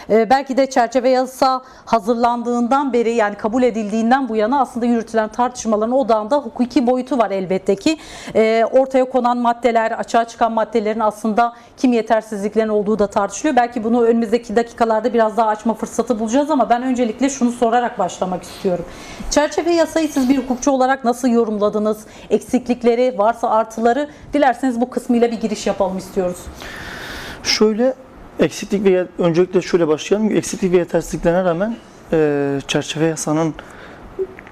Belki de çerçeve yasa hazırlandığından beri, yani kabul edildiğinden bu yana aslında yürütülen tartışmaların odağında hukuki boyutu var elbette ki. Ortaya konan maddeler, açığa çıkan maddelerin aslında kimi yetersizliklerin olduğu da tartışılıyor. Belki bunu önümüzdeki dakikalarda biraz daha açma fırsatı bulacağız ama ben öncelikle şunu sorarak başlamak istiyorum. Çerçeve yasayı siz bir hukukçu olarak nasıl yorumladınız? Eksiklikleri, varsa artıları, dilerseniz bu kısmıyla bir giriş yapalım istiyoruz. Şöyle, öncelikle şöyle başlayalım. Eksiklik ve yetersizliklerine rağmen çerçeve yasanın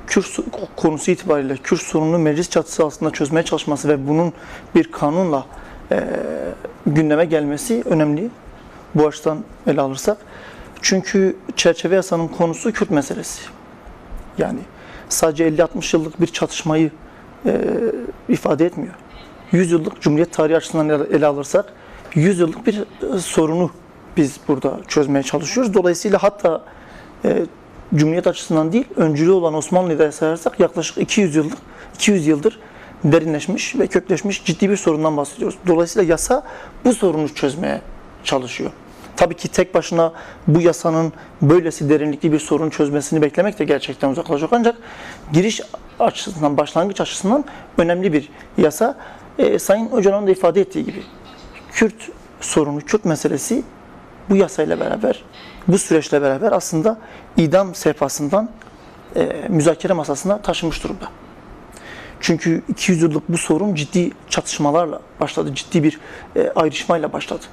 Kürt konusu itibariyle Kürt sorununu meclis çatısı altında çözmeye çalışması ve bunun bir kanunla gündeme gelmesi önemli. Bu açıdan ele alırsak. Çünkü çerçeve yasanın konusu Kürt meselesi. Yani sadece 50-60 yıllık bir çatışmayı ifade etmiyor. 100 yıllık Cumhuriyet tarihi açısından ele alırsak 100 yıllık bir sorunu biz burada çözmeye çalışıyoruz. Dolayısıyla hatta Cumhuriyet açısından değil, öncülü olan Osmanlı'yı da sayarsak yaklaşık 200 yıldır derinleşmiş ve kökleşmiş ciddi bir sorundan bahsediyoruz. Dolayısıyla yasa bu sorunu çözmeye çalışıyor. Tabii ki tek başına bu yasanın böylesi derinlikli bir sorun çözmesini beklemek de gerçekten uzaklaşacak. Ancak giriş açısından, başlangıç açısından önemli bir yasa. Sayın Öcalan'ın da ifade ettiği gibi Kürt sorunu, Kürt meselesi bu yasayla beraber, bu süreçle beraber aslında idam sehpasından müzakere masasına taşınmış durumda. Çünkü 200 yıllık bu sorun ciddi çatışmalarla başladı, ciddi bir ayrışmayla başladı.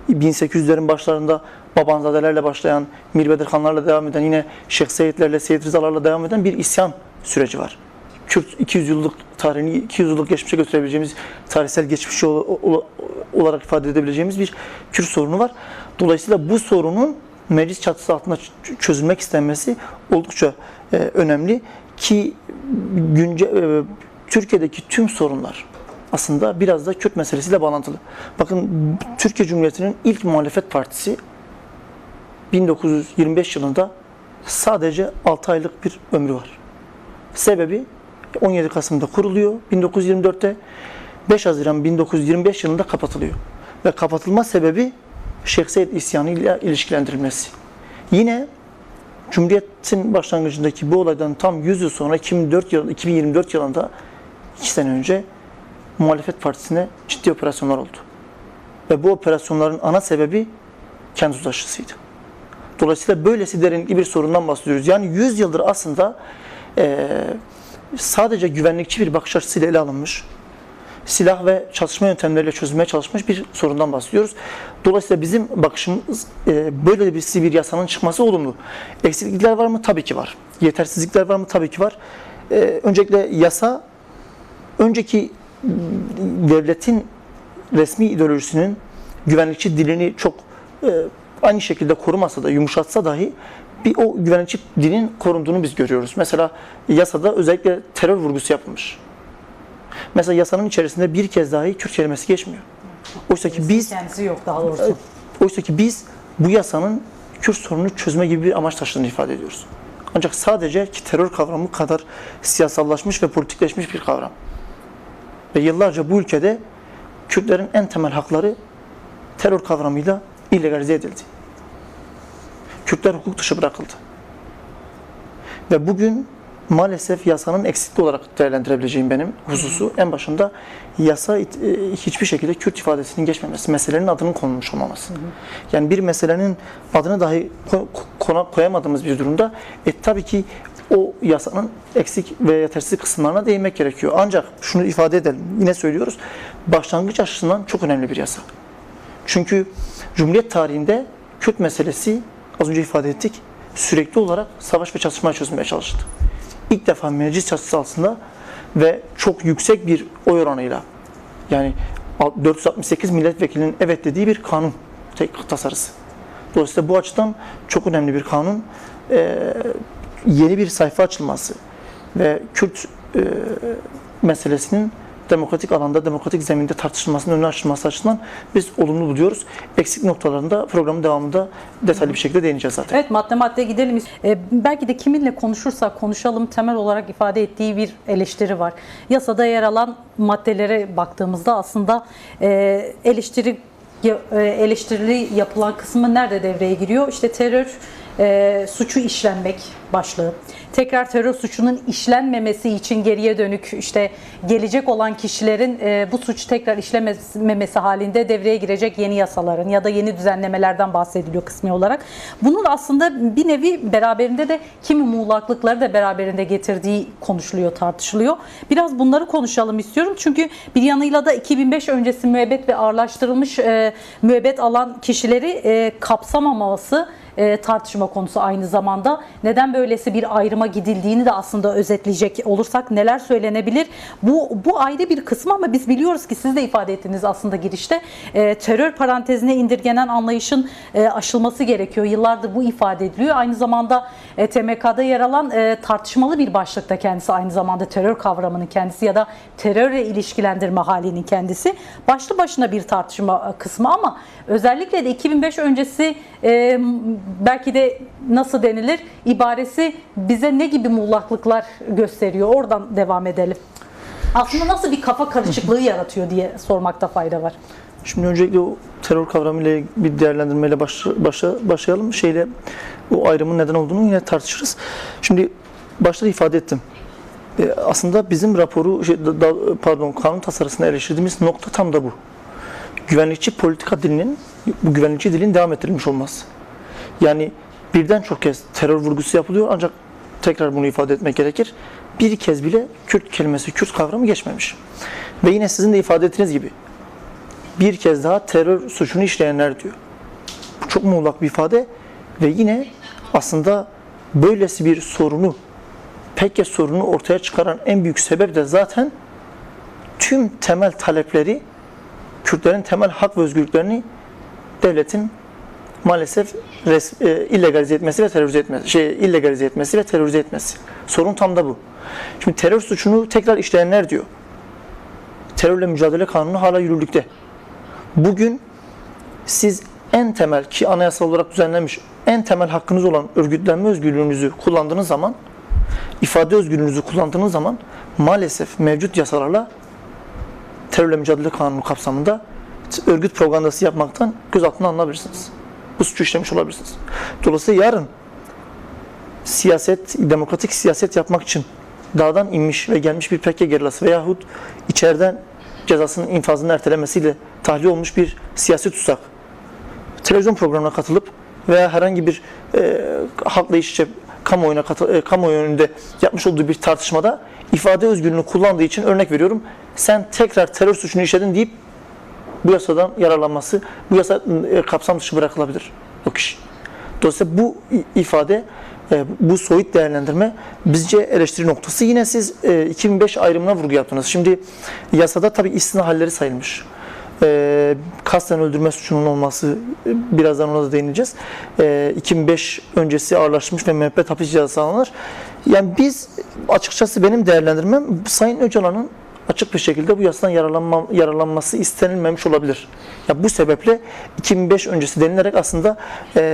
1800'lerin başlarında Babanzadelerle başlayan, Mir Bedirhanlarla devam eden, yine Şeyh Seyitlerle, Seyit Rızalarla devam eden bir isyan süreci var. Kürt 200 yıllık tarihini 200 yıllık geçmişe götürebileceğimiz, tarihsel geçmişi olarak ifade edebileceğimiz bir Kürt sorunu var. Dolayısıyla bu sorunun meclis çatısı altında çözülmek istenmesi oldukça önemli ki Türkiye'deki tüm sorunlar aslında biraz da Kürt meselesiyle bağlantılı. Bakın, Türkiye Cumhuriyeti'nin ilk muhalefet partisi 1925 yılında sadece 6 aylık bir ömrü var. Sebebi 17 Kasım'da kuruluyor 1924'te, 5 Haziran 1925 yılında kapatılıyor. Ve kapatılma sebebi Şeyh Seyit isyanı ile ilişkilendirilmesi. Yine Cumhuriyet'in başlangıcındaki bu olaydan tam 100 yıl sonra 2024 yılında 2 sene önce muhalefet partisine ciddi operasyonlar oldu. Ve bu operasyonların ana sebebi kent uzlaşısıydı. Dolayısıyla böylesi derinlikli bir sorundan bahsediyoruz. Yani 100 yıldır aslında sadece güvenlikçi bir bakış açısıyla ele alınmış, silah ve çatışma yöntemleriyle çözülmeye çalışmış bir sorundan bahsediyoruz. Dolayısıyla bizim bakışımız böyle bir yasanın çıkması olumlu. Eksiklikler var mı? Tabii ki var. Yetersizlikler var mı? Tabii ki var. Öncelikle yasa, önceki devletin resmi ideolojisinin güvenlikçi dilini çok aynı şekilde korumasa da, yumuşatsa dahi o güvenlikçi dilin korunduğunu biz görüyoruz. Mesela yasada özellikle terör vurgusu yapılmış. Mesela yasanın içerisinde bir kez dahi Kürt kelimesi geçmiyor. Oysa ki biz bu yasanın Kürt sorununu çözme gibi bir amaç taşıdığını ifade ediyoruz. Ancak sadece ki terör kavramı kadar siyasallaşmış ve politikleşmiş bir kavram. Ve yıllarca bu ülkede Kürtlerin en temel hakları terör kavramıyla illegalize edildi. Kürtler hukuk dışı bırakıldı. Ve bugün maalesef yasanın eksikliği olarak değerlendirebileceğim benim hususu en başında yasa hiçbir şekilde Kürt ifadesinin geçmemesi, meselenin adının konulmuş olmaması. Yani bir meselenin adını dahi koyamadığımız bir durumda tabii ki o yasanın eksik ve yetersiz kısımlarına değinmek gerekiyor. Ancak şunu ifade edelim, yine söylüyoruz, başlangıç açısından çok önemli bir yasa. Çünkü Cumhuriyet tarihinde Kürt meselesi, az önce ifade ettik, sürekli olarak savaş ve çatışmaya çözülmeye çalışıldı. İlk defa meclis çatısı altında ve çok yüksek bir oy oranıyla, yani 468 milletvekilinin evet dediği bir kanun tasarısı. Dolayısıyla bu açıdan çok önemli bir kanun. Yeni bir sayfa açılması ve Kürt meselesinin demokratik alanda, demokratik zeminde tartışılmasının önüne açılması açısından biz olumlu buluyoruz. Eksik noktalarında programın devamında detaylı bir şekilde değineceğiz zaten. Evet, madde madde gidelim. Belki de kiminle konuşursak konuşalım temel olarak ifade ettiği bir eleştiri var. Yasada yer alan maddelere baktığımızda aslında eleştiri eleştirili yapılan kısmı nerede devreye giriyor? İşte terör suçu işlenmek başlığı. Tekrar terör suçunun işlenmemesi için geriye dönük işte gelecek olan kişilerin bu suç tekrar işlememesi halinde devreye girecek yeni yasaların ya da yeni düzenlemelerden bahsediliyor kısmi olarak. Bunun aslında bir nevi beraberinde de kimi muğlaklıkları da beraberinde getirdiği konuşuluyor, tartışılıyor. Biraz bunları konuşalım istiyorum. Çünkü bir yanıyla da 2005 öncesi müebbet ve ağırlaştırılmış müebbet alan kişileri kapsamaması tartışma konusu aynı zamanda. Neden böylesi bir ayrıma gidildiğini de aslında özetleyecek olursak neler söylenebilir? Bu ayrı bir kısmı ama biz biliyoruz ki siz de ifade ettiniz aslında girişte. Terör parantezine indirgenen anlayışın aşılması gerekiyor. Yıllardır bu ifade ediliyor. Aynı zamanda TMK'da yer alan tartışmalı bir başlıkta kendisi, aynı zamanda terör kavramının kendisi ya da terörle ilişkilendirme halinin kendisi. Başlı başına bir tartışma kısmı ama özellikle de 2005 öncesi belki de nasıl denilir ibaresi bize ne gibi muğlaklıklar gösteriyor? Oradan devam edelim. Aslında nasıl bir kafa karışıklığı yaratıyor diye sormakta fayda var. Şimdi öncelikle o terör kavramıyla bir değerlendirmeyle başlayalım. O ayrımın neden olduğunu yine tartışırız. Şimdi başta da ifade ettim. Aslında bizim kanun tasarısını eleştirdiğimiz nokta tam da bu. Güvenlikçi politika dilinin, bu güvenlikçi dilin devam ettirilmiş olması. Yani birden çok kez terör vurgusu yapılıyor ancak tekrar bunu ifade etmek gerekir. Bir kez bile Kürt kelimesi, Kürt kavramı geçmemiş. Ve yine sizin de ifade ettiğiniz gibi bir kez daha terör suçunu işleyenler diyor. Bu çok muğlak bir ifade ve yine aslında böylesi bir sorunu, PKK sorunu ortaya çıkaran en büyük sebep de zaten tüm temel talepleri, Kürtlerin temel hak ve özgürlüklerini devletin maalesef illegalize etmesi ve terörize etmesi. Sorun tam da bu. Şimdi terör suçunu tekrar işleyenler diyor. Terörle mücadele kanunu hala yürürlükte. Bugün siz en temel ki anayasal olarak düzenlenmiş en temel hakkınız olan örgütlenme özgürlüğünüzü kullandığınız zaman, ifade özgürlüğünüzü kullandığınız zaman maalesef mevcut yasalarla terörle mücadele kanunu kapsamında örgüt propagandası yapmaktan gözaltına alınabilirsiniz. Bu suçu işlemiş olabilirsiniz. Dolayısıyla yarın demokratik siyaset yapmak için dağdan inmiş ve gelmiş bir PKK gerilası veyahut içeriden cezasının infazının ertelemesiyle tahliye olmuş bir siyasi tutsak televizyon programına katılıp veya herhangi bir halkla iç içe kamuoyu önünde yapmış olduğu bir tartışmada ifade özgürlüğünü kullandığı için örnek veriyorum sen tekrar terör suçunu işledin deyip bu yasadan yararlanması, bu yasa kapsam dışı bırakılabilir o kişi. Dolayısıyla bu ifade, bu soyut değerlendirme bizce eleştiri noktası. Yine siz 2005 ayrımına vurgu yaptınız. Şimdi yasada tabii istisna halleri sayılmış. Kasten öldürme suçunun olması, birazdan ona da değineceğiz. 2005 öncesi ağırlaştırmış ve müebbet hapis cezası alanlar. Yani biz açıkçası benim değerlendirmem Sayın Öcalan'ın açık bir şekilde bu yasadan yararlanması istenilmemiş olabilir. Ya bu sebeple 2005 öncesi denilerek aslında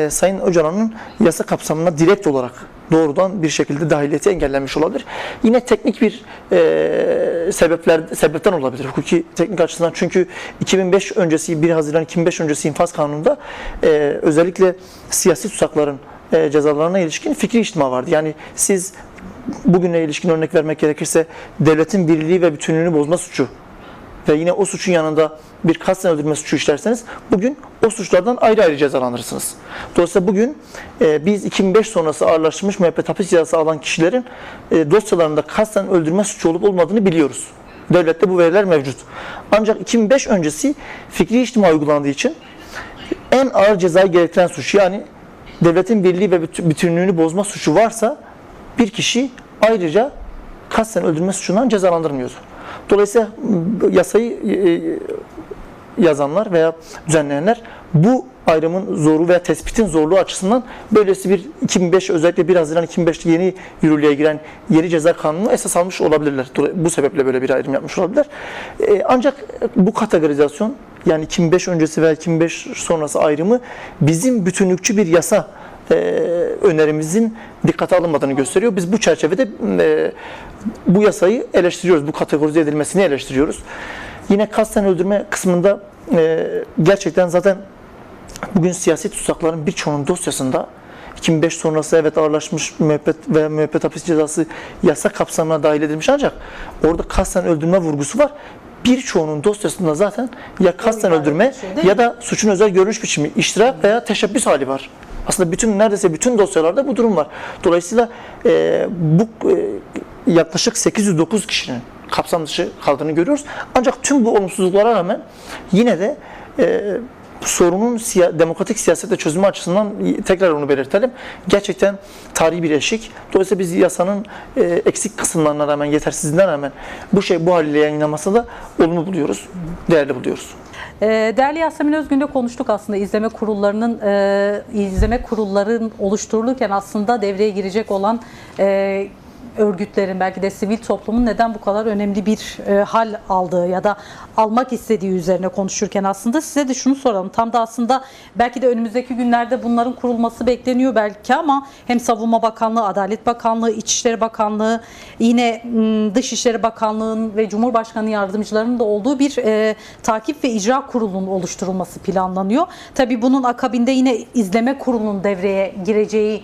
Sayın Öcalan'ın yasa kapsamına direkt olarak doğrudan bir şekilde dahiliyeti engellenmiş olabilir. Yine teknik bir sebepten olabilir. Hukuki teknik açısından çünkü 2005 öncesi 1 Haziran 2005 öncesi infaz kanununda özellikle siyasi tutsakların cezalarına ilişkin fikri içtima vardı. Yani siz bugüne ilişkin örnek vermek gerekirse devletin birliği ve bütünlüğünü bozma suçu ve yine o suçun yanında bir kasten öldürme suçu işlerseniz bugün o suçlardan ayrı ayrı cezalandırırsınız. Dolayısıyla bugün biz 2005 sonrası ağırlaştırılmış müebbet hapis cezası alan kişilerin dosyalarında kasten öldürme suçu olup olmadığını biliyoruz. Devlette bu veriler mevcut. Ancak 2005 öncesi fikri içtima uygulandığı için en ağır cezayı gerektiren suç yani devletin birliği ve bütünlüğünü bozma suçu varsa bir kişi ayrıca kasten öldürme suçundan cezalandırmıyordu. Dolayısıyla yasayı yazanlar veya düzenleyenler bu ayrımın zoru veya tespitin zorluğu açısından böylesi bir 2005 özellikle 1 Haziran 2005'te yeni yürürlüğe giren yeni ceza kanunu esas almış olabilirler. Bu sebeple böyle bir ayrım yapmış olabilirler. Ancak bu kategorizasyon yani 2005 öncesi veya 2005 sonrası ayrımı bizim bütünlükçü bir yasa önerimizin dikkate alınmadığını gösteriyor. Biz bu çerçevede bu yasayı eleştiriyoruz. Bu kategorize edilmesini eleştiriyoruz. Yine kasten öldürme kısmında gerçekten zaten bugün siyasi tutsakların birçoğunun dosyasında 2005 sonrası evet ağırlaşmış müebbet veya müebbet hapis cezası yasa kapsamına dahil edilmiş, ancak orada kasten öldürme vurgusu var. Birçoğunun dosyasında zaten ya kasten öldürme ya da suçun özel görünüş biçimi, iştirak veya teşebbüs hali var. Aslında neredeyse bütün dosyalarda bu durum var. Dolayısıyla bu yaklaşık 809 kişinin kapsam dışı kaldığını görüyoruz. Ancak tüm bu olumsuzluklara rağmen yine de sorunun demokratik siyasetle çözümü açısından tekrar onu belirtelim. Gerçekten tarihi bir eşik. Dolayısıyla biz yasanın eksik kısımlarına rağmen, yetersizliğine rağmen bu haliyle yayınlamasını da olumlu buluyoruz, değerli buluyoruz. Değerli Yasemin Özgün'le konuştuk aslında izleme kurulların oluşturulurken aslında devreye girecek olan örgütlerin, belki de sivil toplumun neden bu kadar önemli bir hal aldığı ya da almak istediği üzerine konuşurken aslında size de şunu soralım. Tam da aslında belki de önümüzdeki günlerde bunların kurulması bekleniyor belki, ama hem Savunma Bakanlığı, Adalet Bakanlığı, İçişleri Bakanlığı, yine Dışişleri Bakanlığı'nın ve Cumhurbaşkanı yardımcılarının da olduğu bir takip ve icra kurulunun oluşturulması planlanıyor. Tabii bunun akabinde yine izleme kurulunun devreye gireceği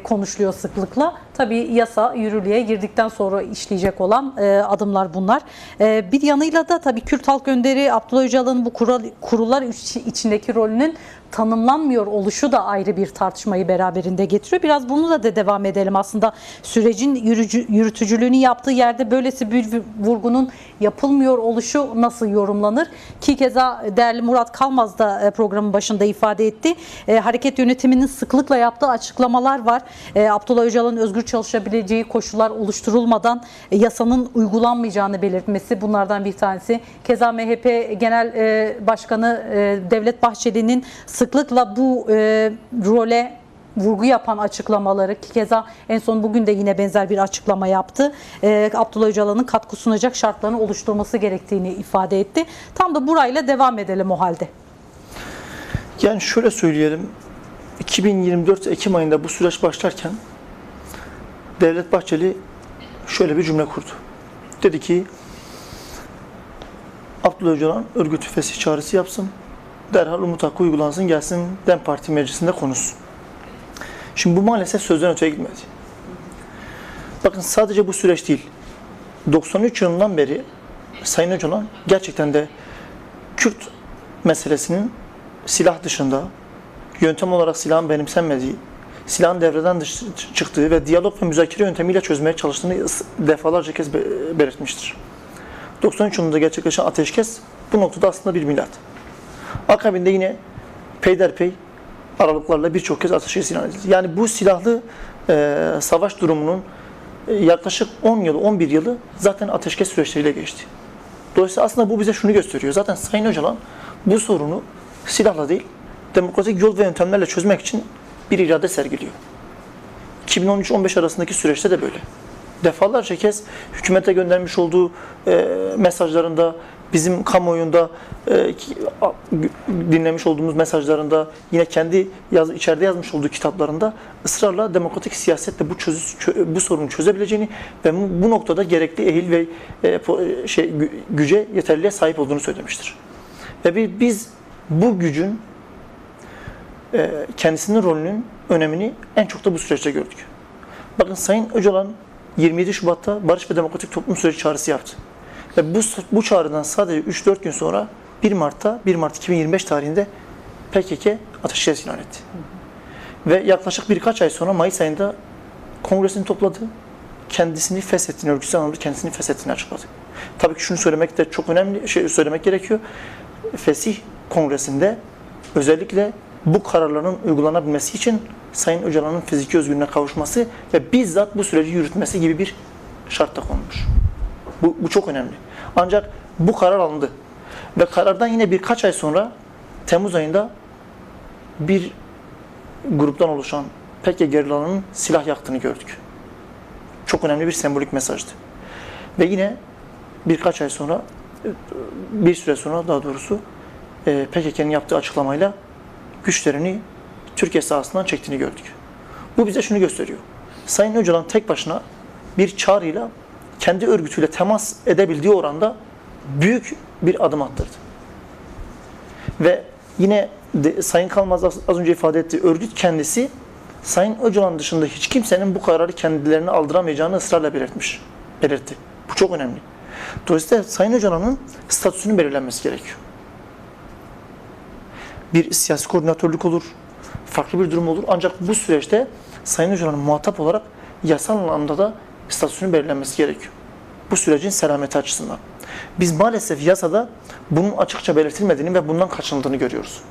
konuşuluyor sıklıkla. Tabii yasa yürürlüğe girdikten sonra işleyecek olan adımlar bunlar. Bir yanıyla da tabii Kürt Halk Önderi Abdullah Öcalan'ın bu kurullar içindeki rolünün tanımlanmıyor oluşu da ayrı bir tartışmayı beraberinde getiriyor. Biraz bunu da devam edelim. Aslında sürecin yürütücülüğünü yaptığı yerde böylesi bir vurgunun yapılmıyor oluşu nasıl yorumlanır? Ki keza değerli Murat Kalmaz da programın başında ifade etti. Hareket yönetiminin sıklıkla yaptığı açıklamalar var. Abdullah Öcalan'ın özgür çalışabileceği koşullar oluşturulmadan yasanın uygulanmayacağını belirtmesi bunlardan bir tanesi. Keza MHP Genel Başkanı Devlet Bahçeli'nin sıklıkla bu role vurgu yapan açıklamaları, ki keza en son bugün de yine benzer bir açıklama yaptı. Abdullah Öcalan'ın katkı sunacak şartlarını oluşturması gerektiğini ifade etti. Tam da burayla devam edelim o halde. Yani şöyle söyleyelim, 2024 Ekim ayında bu süreç başlarken Devlet Bahçeli şöyle bir cümle kurdu. Dedi ki Abdullah Öcalan örgütü fesih çağrısı yapsın, derhal umut hakkı uygulansın, gelsin DEM Parti meclisinde konuşsun. Şimdi bu maalesef sözden öteye gitmedi. Bakın sadece bu süreç değil. 93 yılından beri Sayın Öcalan gerçekten de Kürt meselesinin silah dışında, yöntem olarak silahın benimsenmediği, silahın devreden çıktığı ve diyalog ve müzakere yöntemiyle çözmeye çalıştığını defalarca kez belirtmiştir. 93 yılında gerçekleşen ateşkes bu noktada aslında bir milat. Akabinde yine peyderpey aralıklarla birçok kez ateşkes ilan edildi. Yani bu silahlı savaş durumunun yaklaşık 10 yılı, 11 yılı zaten ateşkes süreçleriyle geçti. Dolayısıyla aslında bu bize şunu gösteriyor. Zaten Sayın Öcalan bu sorunu silahla değil, demokratik yol ve yöntemlerle çözmek için bir irade sergiliyor. 2013-15 arasındaki süreçte de böyle. Defalarca kez hükümete göndermiş olduğu mesajlarında, bizim kamuoyunda dinlemiş olduğumuz mesajlarında, yine kendi içeride yazmış olduğu kitaplarında ısrarla demokratik siyasetle bu sorunu çözebileceğini ve bu noktada gerekli ehil ve güce, yeterliliğe sahip olduğunu söylemiştir. Ve biz bu gücün kendisinin rolünün önemini en çok da bu süreçte gördük. Bakın Sayın Öcalan 27 Şubat'ta Barış ve Demokratik Toplum Süreci çağrısı yaptı. Ve bu çağrıdan sadece 3-4 gün sonra 1 Mart 2025 tarihinde PKK ateşkes ilan etti. Ve yaklaşık birkaç ay sonra Mayıs ayında kongresini topladı. Kendisini feshettiğini, örgütsel anlamda kendisini feshettiğini açıkladı. Tabii ki şunu söylemek de çok önemli, söylemek gerekiyor. Fesih Kongresi'nde özellikle bu kararların uygulanabilmesi için Sayın Öcalan'ın fiziki özgürlüğüne kavuşması ve bizzat bu süreci yürütmesi gibi bir şart da konmuş. Bu çok önemli. Ancak bu karar alındı. Ve karardan yine birkaç ay sonra Temmuz ayında bir gruptan oluşan PKK gerillalarının silah yaktığını gördük. Çok önemli bir sembolik mesajdı. Ve yine birkaç ay sonra, bir süre sonra daha doğrusu PKK'nın yaptığı açıklamayla güçlerini Türkiye sahasından çektiğini gördük. Bu bize şunu gösteriyor. Sayın Öcalan tek başına bir çağrıyla kendi örgütüyle temas edebildiği oranda büyük bir adım attırdı. Ve yine Sayın Kalmaz az önce ifade ettiği örgüt kendisi Sayın Öcalan dışında hiç kimsenin bu kararı kendilerine aldıramayacağını ısrarla belirtti. Bu çok önemli. Dolayısıyla Sayın Öcalan'ın statüsünün belirlenmesi gerekiyor. Bir siyasi koordinatörlük olur, farklı bir durum olur. Ancak bu süreçte Sayın Öcalan'ın muhatap olarak yasal anlamda da statüsünün belirlenmesi gerekiyor. Bu sürecin selameti açısından. Biz maalesef yasada bunun açıkça belirtilmediğini ve bundan kaçınıldığını görüyoruz.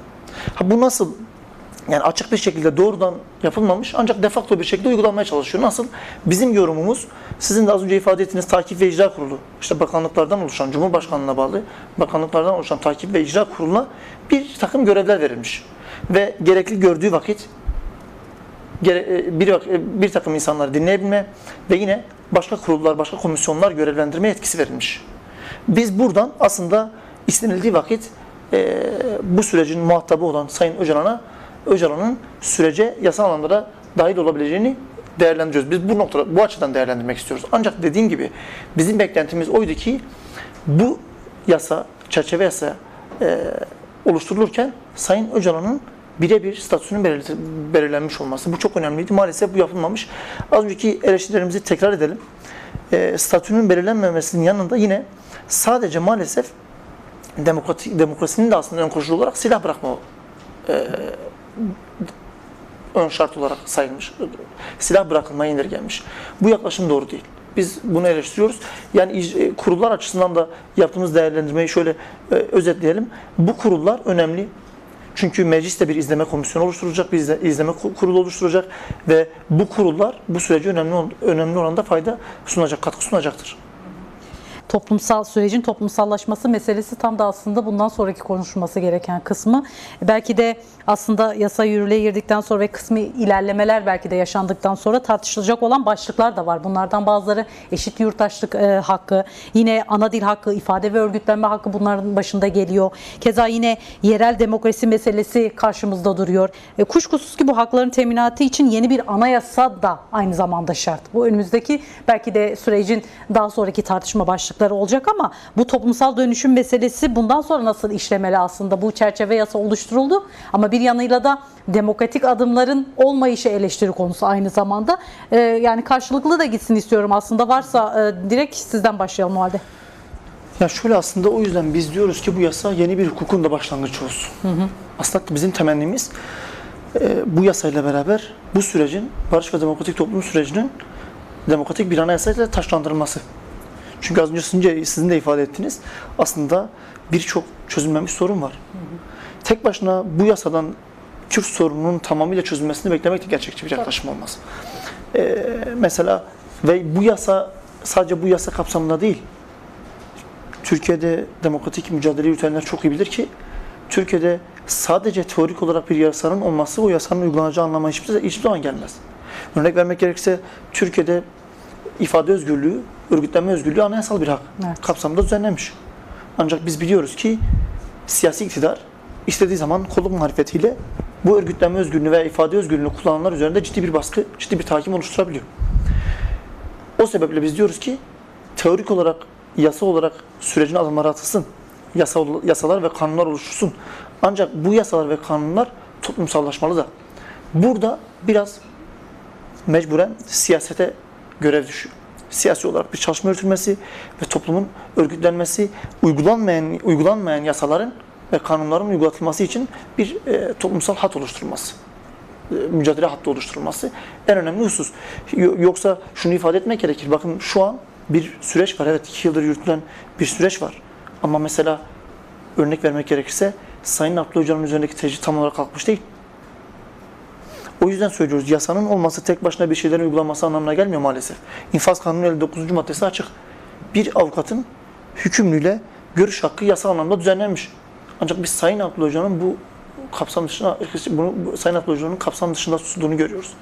Bu nasıl? Yani açık bir şekilde doğrudan yapılmamış ancak de facto bir şekilde uygulanmaya çalışıyor. Nasıl? Bizim yorumumuz, sizin de az önce ifade ettiğiniz takip ve icra kurulu, işte bakanlıklardan oluşan, Cumhurbaşkanlığına bağlı bakanlıklardan oluşan takip ve icra kuruluna bir takım görevler verilmiş. Ve gerekli gördüğü vakit bir takım insanları dinleyebilme ve yine başka kurullar, başka komisyonlar görevlendirme yetkisi verilmiş. Biz buradan aslında istenildiği vakit bu sürecin muhatabı olan Sayın Öcalan'ın sürece yasal anlamda dahil olabileceğini değerlendiriyoruz. Biz bu açıdan değerlendirmek istiyoruz. Ancak dediğim gibi bizim beklentimiz oydu ki bu yasa, çerçeve yasa oluşturulurken Sayın Öcalan'ın birebir statüsünün belirlenmiş olması. Bu çok önemliydi. Maalesef bu yapılmamış. Az önceki eleştirilerimizi tekrar edelim. Statünün belirlenmemesinin yanında yine sadece maalesef demokrasinin de aslında ön koşulu olarak silah bırakma ön şart olarak sayılmış. Silah bırakılmaya indirgenmiş. Bu yaklaşım doğru değil. Biz bunu eleştiriyoruz. Yani kurullar açısından da yaptığımız değerlendirmeyi şöyle özetleyelim. Bu kurullar önemli. Çünkü meclis de bir izleme komisyonu oluşturacak, bir izleme kurulu oluşturacak ve bu kurullar bu sürece önemli oranda fayda sunacak, katkı sunacaktır. Sürecin toplumsallaşması meselesi tam da aslında bundan sonraki konuşulması gereken kısmı. Belki de aslında yasa yürürlüğe girdikten sonra ve kısmi ilerlemeler belki de yaşandıktan sonra tartışılacak olan başlıklar da var. Bunlardan bazıları eşit yurttaşlık hakkı, yine ana dil hakkı, ifade ve örgütlenme hakkı bunların başında geliyor. Keza yine yerel demokrasi meselesi karşımızda duruyor. Kuşkusuz ki bu hakların teminatı için yeni bir anayasa da aynı zamanda şart. Bu önümüzdeki belki de sürecin daha sonraki tartışma başlıkları olacak ama bu toplumsal dönüşüm meselesi bundan sonra nasıl işlemeli aslında? Bu çerçeve yasa oluşturuldu ama bir yanıyla da demokratik adımların olmayışı eleştiri konusu aynı zamanda. Yani karşılıklı da gitsin istiyorum aslında. Varsa direkt sizden başlayalım o halde. Ya şöyle aslında o yüzden biz diyoruz ki bu yasa yeni bir hukukun da başlangıcı olsun. Aslında bizim temennimiz bu yasayla beraber bu sürecin barış ve demokratik toplum sürecinin demokratik bir anayasayla taşlandırılması. Çünkü az önce sizin de ifade ettiniz, aslında birçok çözülmemiş sorun var. Tek başına bu yasadan Kürt sorununun tamamıyla çözülmesini beklemek de gerçekçi bir yaklaşım olmaz. Mesela ve bu yasa sadece bu yasa kapsamında değil. Türkiye'de demokratik mücadele yürütenler çok iyi bilir ki Türkiye'de sadece teorik olarak bir yasanın olması o yasanın uygulanacağı anlamına hiçbir zaman gelmez. Örnek vermek gerekirse Türkiye'de ifade özgürlüğü, örgütlenme özgürlüğü anayasal bir hak kapsamında düzenlenmiş. Ancak biz biliyoruz ki siyasi iktidar istediği zaman kolluk muhalefetiyle bu örgütlenme özgürlüğünü veya ifade özgürlüğünü kullananlar üzerinde ciddi bir baskı, ciddi bir tahakküm oluşturabiliyor. O sebeple biz diyoruz ki teorik olarak, yasa olarak sürecin adımları atılsın. Yasalar ve kanunlar oluştursun. Ancak bu yasalar ve kanunlar toplumsallaşmalı da. Burada biraz mecburen siyasete görev düşüyor. Siyasi olarak bir çalışma yürütülmesi ve toplumun örgütlenmesi, uygulanmayan yasaların ve kanunların uygulatılması için bir toplumsal hat oluşturulması, mücadele hattı oluşturulması en önemli husus. Yoksa şunu ifade etmek gerekir. Bakın şu an bir süreç var. Evet, 2 yıldır yürütülen bir süreç var. Ama mesela örnek vermek gerekirse Sayın Abdullah Öcalan'ın üzerindeki tecrit tam olarak kalkmış değil. O yüzden söylüyoruz, yasanın olması tek başına bir şeylerin uygulanması anlamına gelmiyor maalesef. İnfaz Kanunu 59. maddesi açık. Bir avukatın hükümlüyle görüş hakkı yasal anlamda düzenlenmiş. Ancak biz Sayın Abdullah Öcalan'ın Sayın Abdullah Öcalan'ın kapsam dışında tutulduğunu görüyoruz.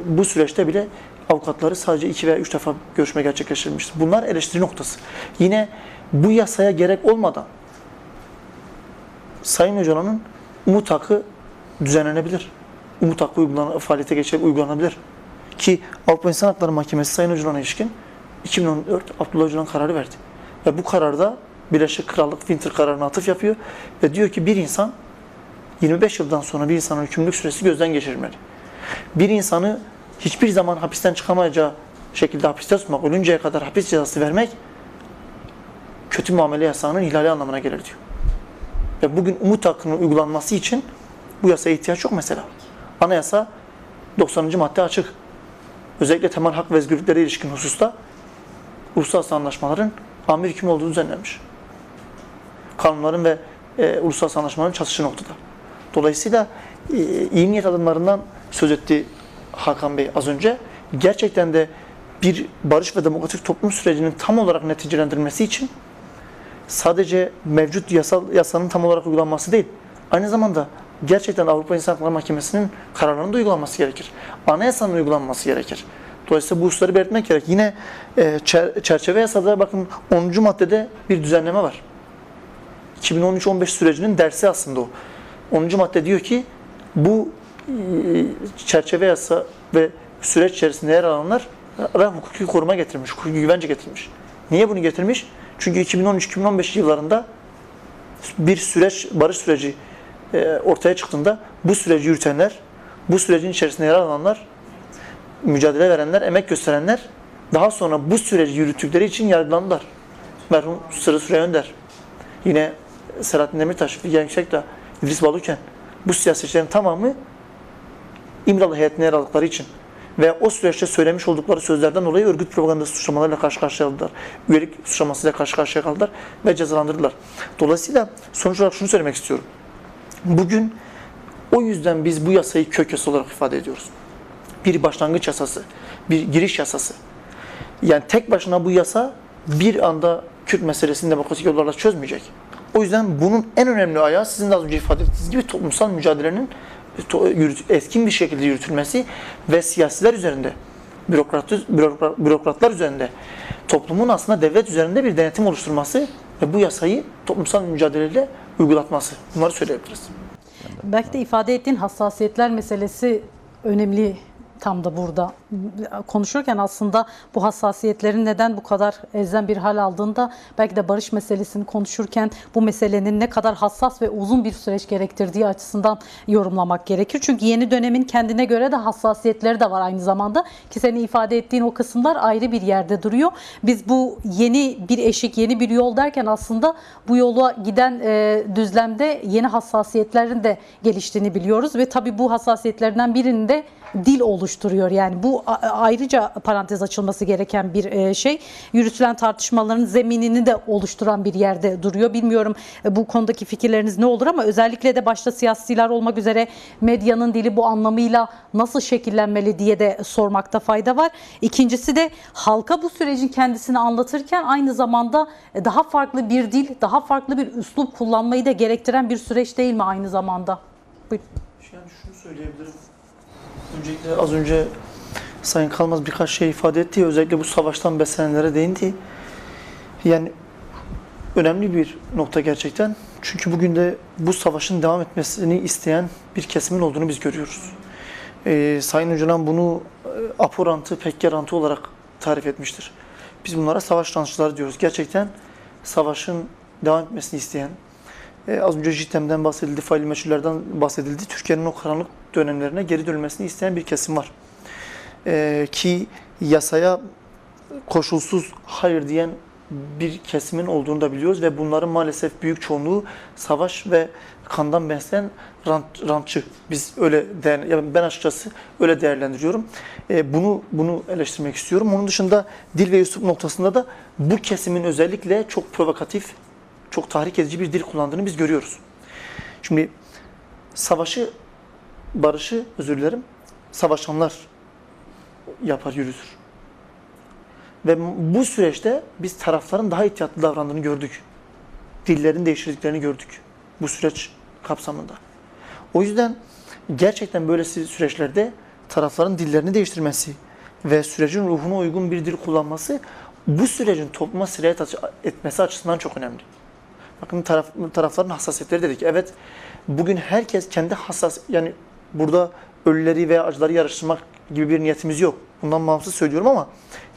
Bu süreçte bile avukatları sadece 2 veya 3 defa görüşme gerçekleştirilmiştir. Bunlar eleştiri noktası. Yine bu yasaya gerek olmadan Sayın Öcalan'ın umut hakkı düzenlenebilir. Umut hakkı faaliyete geçirip uygulanabilir. Ki Avrupa İnsan Hakları Mahkemesi Sayın Öcalan'a ilişkin 2014 Abdullah Öcalan kararı verdi. Ve bu kararda Birleşik Krallık Winter kararına atıf yapıyor ve diyor ki bir insan 25 yıldan sonra bir insanın hükümlülük süresi gözden geçirilmeli. Bir insanı hiçbir zaman hapisten çıkamayacağı şekilde hapiste tutmak, ölünceye kadar hapis cezası vermek kötü muamele yasağının ihlali anlamına gelir diyor. Ve bugün umut hakkının uygulanması için bu yasaya ihtiyaç yok mesela. Anayasa 90. madde açık. Özellikle temel hak ve özgürlüklere ilişkin hususta uluslararası anlaşmaların amir hüküm olduğu düzenlenmiş. Kanunların ve uluslararası anlaşmaların çatıştığı noktada. Dolayısıyla iyi niyet adımlarından söz etti Hakan Bey az önce. Gerçekten de bir barış ve demokratik toplum sürecinin tam olarak neticelendirilmesi için sadece mevcut yasanın tam olarak uygulanması değil, aynı zamanda gerçekten Avrupa İnsan Hakları Mahkemesi'nin kararlarının da uygulanması gerekir. Anayasanın uygulanması gerekir. Dolayısıyla bu hususları belirtmek gerek. Yine çerçeve yasada bakın 10. maddede bir düzenleme var. 2013-15 sürecinin dersi aslında o. 10. madde diyor ki bu çerçeve yasa ve süreç içerisinde yer alanlara hukuki koruma getirmiş, hukuki güvence getirmiş. Niye bunu getirmiş? Çünkü 2013-2015 yıllarında bir süreç, barış süreci ortaya çıktığında bu süreci yürütenler, bu sürecin içerisinde yer alanlar, mücadele verenler, emek gösterenler daha sonra bu süreci yürüttükleri için yargılandılar. Merhum Sırrı Süreyya Önder, yine Selahattin Demirtaş, Figen Yüksekdağ, İdris Baluken, bu siyasetçilerin tamamı İmralı heyetine yer aldıkları için ve o süreçte söylemiş oldukları sözlerden dolayı örgüt propagandası suçlamalarıyla karşı karşıya kaldılar. Üyelik suçlamasıyla karşı karşıya kaldılar ve cezalandırdılar. Dolayısıyla sonuç olarak şunu söylemek istiyorum. Bugün o yüzden biz bu yasayı kök yasa olarak ifade ediyoruz. Bir başlangıç yasası, bir giriş yasası. Yani tek başına bu yasa bir anda Kürt meselesini demokratik yollarla çözmeyecek. O yüzden bunun en önemli ayağı sizin de az önce ifade ettiğiniz gibi toplumsal mücadelenin etkin bir şekilde yürütülmesi ve siyasiler üzerinde, bürokratlar üzerinde, toplumun aslında devlet üzerinde bir denetim oluşturması ve bu yasayı toplumsal mücadeleyle uygulatması. Bunları söyleyebiliriz. Belki de ifade ettiğin hassasiyetler meselesi önemli tam da burada. Konuşurken aslında bu hassasiyetlerin neden bu kadar elzem bir hal aldığında belki de barış meselesini konuşurken bu meselenin ne kadar hassas ve uzun bir süreç gerektirdiği açısından yorumlamak gerekir. Çünkü yeni dönemin kendine göre de hassasiyetleri de var aynı zamanda ki senin ifade ettiğin o kısımlar ayrı bir yerde duruyor. Biz bu yeni bir eşik, yeni bir yol derken aslında bu yola giden düzlemde yeni hassasiyetlerin de geliştiğini biliyoruz ve tabii bu hassasiyetlerden birinin de dil oluşturuyor. Yani bu ayrıca parantez açılması gereken bir şey. Yürütülen tartışmaların zeminini de oluşturan bir yerde duruyor. Bilmiyorum bu konudaki fikirleriniz ne olur ama özellikle de başta siyasiler olmak üzere medyanın dili bu anlamıyla nasıl şekillenmeli diye de sormakta fayda var. İkincisi de halka bu sürecin kendisini anlatırken aynı zamanda daha farklı bir dil, daha farklı bir üslup kullanmayı da gerektiren bir süreç değil mi aynı zamanda? Buyurun. Yani şunu söyleyebilirim. Öncelikle az önce Sayın Kalmaz birkaç şey ifade etti. Özellikle bu savaştan beslenenlere değindi. Yani önemli bir nokta gerçekten. Çünkü bugün de bu savaşın devam etmesini isteyen bir kesimin olduğunu biz görüyoruz. Sayın Öcalan bunu Apo rantı, Pekker rantı olarak tarif etmiştir. Biz bunlara savaş rantçıları diyoruz. Gerçekten savaşın devam etmesini isteyen, az önce JITEM'den bahsedildi, faili meçhullerden bahsedildi. Türkiye'nin o karanlık dönemlerine geri dönülmesini isteyen bir kesim var. Ki yasaya koşulsuz hayır diyen bir kesimin olduğunu da biliyoruz ve bunların maalesef büyük çoğunluğu savaş ve kandan beslenen rantçı. Biz öyle yani ben açıkçası öyle değerlendiriyorum. Bunu eleştirmek istiyorum. Onun dışında dil ve üslup noktasında da bu kesimin özellikle çok provokatif, çok tahrik edici bir dil kullandığını biz görüyoruz. Şimdi barışı savaşanlar yapar, yürütür. Ve bu süreçte biz tarafların daha ihtiyatlı davrandığını gördük. Dillerin değiştirdiklerini gördük bu süreç kapsamında. O yüzden gerçekten böylesi süreçlerde tarafların dillerini değiştirmesi ve sürecin ruhuna uygun bir dil kullanması bu sürecin topluma sirayet etmesi açısından çok önemli. Bakın tarafların hassasiyetleri dedik. Evet, bugün herkes kendi yani burada ölüleri veya acıları yarıştırmak gibi bir niyetimiz yok. Bundan bağımsız söylüyorum ama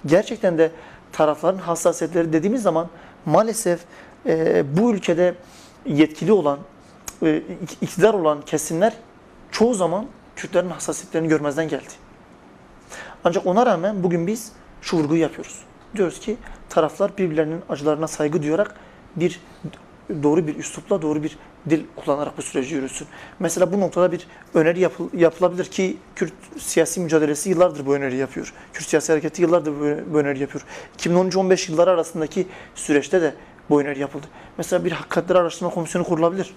gerçekten de tarafların hassasiyetleri dediğimiz zaman maalesef bu ülkede yetkili olan, iktidar olan kesimler çoğu zaman Kürtlerin hassasiyetlerini görmezden geldi. Ancak ona rağmen bugün biz şu vurguyu yapıyoruz. Diyoruz ki taraflar birbirlerinin acılarına saygı duyarak doğru bir üslupla, doğru bir dil kullanarak bu süreci yürüsün. Mesela bu noktada bir öneri yapılabilir ki Kürt siyasi mücadelesi yıllardır bu öneri yapıyor. Kürt siyasi hareketi yıllardır bu öneri yapıyor. 2013-15 yılları arasındaki süreçte de bu öneri yapıldı. Mesela bir hakikatleri araştırma komisyonu kurulabilir.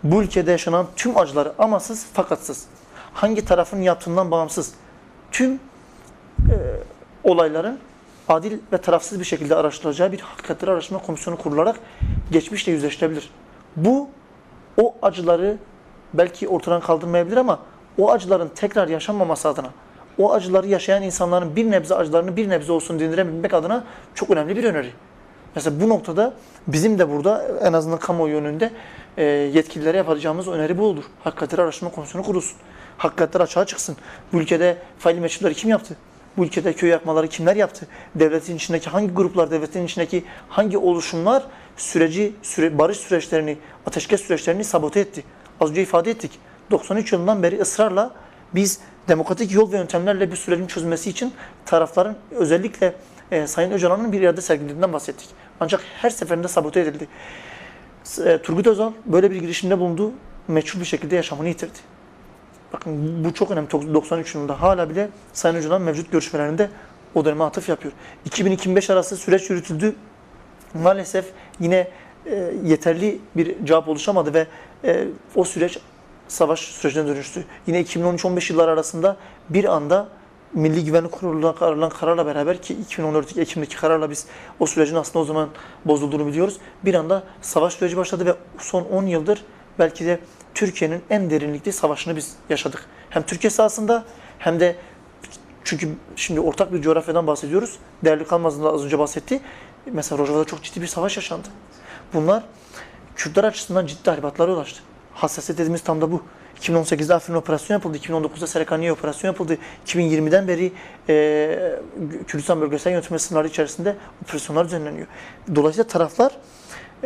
Bu ülkede yaşanan tüm acıları amasız fakatsız, hangi tarafın yaptığından bağımsız tüm olayların adil ve tarafsız bir şekilde araştırılacağı bir hakikatleri araştırma komisyonu kurularak geçmişle yüzleştirebilir. Bu o acıları belki ortadan kaldırmayabilir ama o acıların tekrar yaşanmaması adına, o acıları yaşayan insanların bir nebze acılarını bir nebze olsun dindirebilmek adına çok önemli bir öneri. Mesela bu noktada bizim de burada en azından kamuoyu yönünde yetkililere yapacağımız öneri bu olur. Hakikatleri araştırma komisyonu kurulsun. Hakikatler açığa çıksın. Bu ülkede faili meçhulleri kim yaptı? Bu ülkede köy yakmaları kimler yaptı? Devletin içindeki hangi gruplar, devletin içindeki hangi oluşumlar barış süreçlerini, ateşkes süreçlerini sabote etti? Az önce ifade ettik. 93 yılından beri ısrarla biz demokratik yol ve yöntemlerle bir sürecin çözülmesi için tarafların özellikle Sayın Öcalan'ın bir irade sergilediğinden bahsettik. Ancak her seferinde sabote edildi. Turgut Özal böyle bir girişimde bulundu, meçhul bir şekilde yaşamını yitirdi. Bakın bu çok önemli. 93 yılında hala bile Sayın Öcalan mevcut görüşmelerinde o döneme atıf yapıyor. 2000-2005 arası süreç yürütüldü. Maalesef yine yeterli bir cevap oluşamadı ve o süreç savaş sürecine dönüştü. Yine 2013-15 yıllar arasında bir anda Milli Güvenlik Kurulu'na alınan kararla beraber ki 2014 Ekim'deki kararla biz o sürecin aslında o zaman bozulduğunu biliyoruz. Bir anda savaş süreci başladı ve son 10 yıldır belki de Türkiye'nin en derinlikli savaşını biz yaşadık. Hem Türkiye sahasında hem de çünkü şimdi ortak bir coğrafyadan bahsediyoruz. Değerli Kalmaz'ın da az önce bahsetti. Mesela Rojava'da çok ciddi bir savaş yaşandı. Bunlar Kürtler açısından ciddi tahribatlara yol açtı. Hassasiyet dediğimiz tam da bu. 2018'de Afrin operasyon yapıldı, 2019'da Serekaniye operasyon yapıldı, 2020'den beri Kürdistan bölgesel yönetim sınırları içerisinde operasyonlar düzenleniyor. Dolayısıyla taraflar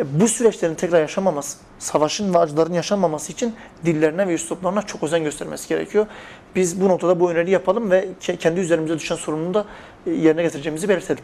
bu süreçlerin tekrar yaşanmaması, savaşın ve acıların yaşanmaması için dillerine ve üsluplarına çok özen göstermesi gerekiyor. Biz bu noktada bu öneriyi yapalım ve kendi üzerimize düşen sorumluluğu da yerine getireceğimizi belirtelim.